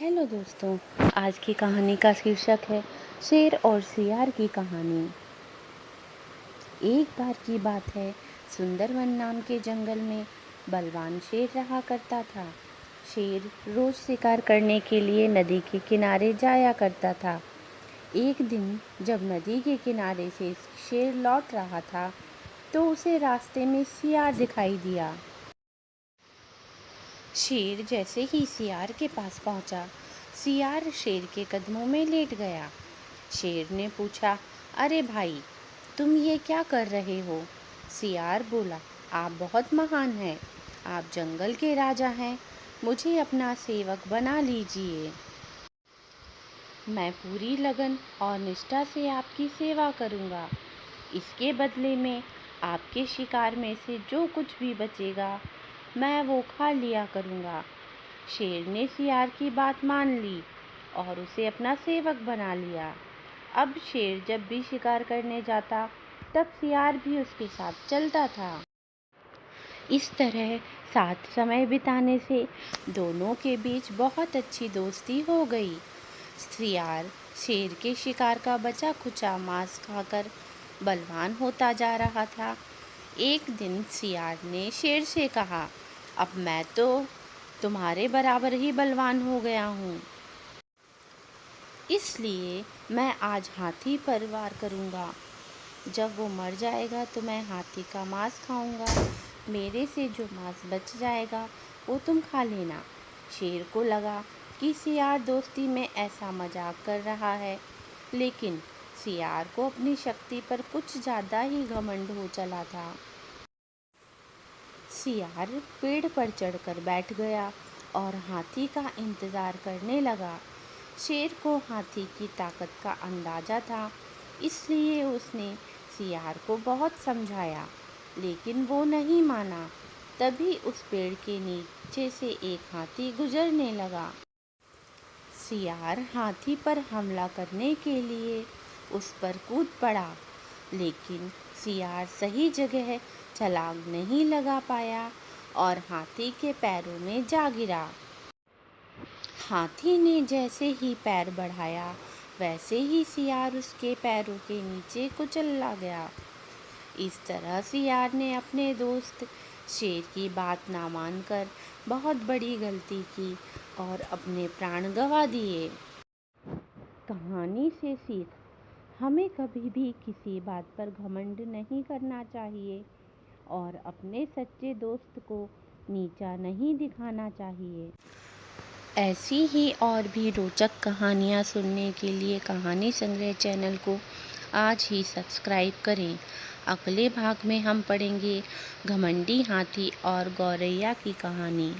Hello दोस्तों। आज की कहानी का शीर्षक है शेर और सियार की कहानी। एक बार की बात है, सुंदरवन नाम के जंगल में बलवान शेर रहा करता था। शेर रोज शिकार करने के लिए नदी के किनारे जाया करता था। एक दिन जब नदी के किनारे से शेर लौट रहा था तो उसे रास्ते में सियार दिखाई दिया। शेर जैसे ही सियार के पास पहुंचा, सियार शेर के कदमों में लेट गया। शेर ने पूछा, अरे भाई, तुम ये क्या कर रहे हो? सियार बोला, आप बहुत महान हैं, आप जंगल के राजा हैं, मुझे अपना सेवक बना लीजिए। मैं पूरी लगन और निष्ठा से आपकी सेवा करूंगा। इसके बदले में आपके शिकार में से जो कुछ भी बचेगा मैं वो खा लिया करूंगा। शेर ने सियार की बात मान ली और उसे अपना सेवक बना लिया। अब शेर जब भी शिकार करने जाता तब सियार भी उसके साथ चलता था। इस तरह साथ समय बिताने से दोनों के बीच बहुत अच्छी दोस्ती हो गई। सियार शेर के शिकार का बचा खुचा मांस खाकर बलवान होता जा रहा था। एक दिन सियार ने शेर से कहा, अब मैं तो तुम्हारे बराबर ही बलवान हो गया हूँ, इसलिए मैं आज हाथी पर वार करूँगा। जब वो मर जाएगा तो मैं हाथी का मांस खाऊंगा। मेरे से जो मांस बच जाएगा वो तुम खा लेना। शेर को लगा कि सियार दोस्ती में ऐसा मजाक कर रहा है, लेकिन सियार को अपनी शक्ति पर कुछ ज़्यादा ही घमंड हो चला था। सियार पेड़ पर चढ़कर बैठ गया और हाथी का इंतज़ार करने लगा। शेर को हाथी की ताकत का अंदाज़ा था, इसलिए उसने सियार को बहुत समझाया, लेकिन वो नहीं माना। तभी उस पेड़ के नीचे से एक हाथी गुजरने लगा। सियार हाथी पर हमला करने के लिए उस पर कूद पड़ा, लेकिन सियार सही जगह छलांग नहीं लगा पाया और हाथी के पैरों में जा गिरा। हाथी ने जैसे ही पैर बढ़ाया, वैसे ही सियार उसके पैरों के नीचे कुचला गया। इस तरह सियार ने अपने दोस्त शेर की बात ना मानकर बहुत बड़ी गलती की और अपने प्राण गंवा दिए। कहानी से सीख, हमें कभी भी किसी बात पर घमंड नहीं करना चाहिए और अपने सच्चे दोस्त को नीचा नहीं दिखाना चाहिए। ऐसी ही और भी रोचक कहानियाँ सुनने के लिए कहानी संग्रह चैनल को आज ही सब्सक्राइब करें। अगले भाग में हम पढ़ेंगे घमंडी हाथी और गौरैया की कहानी।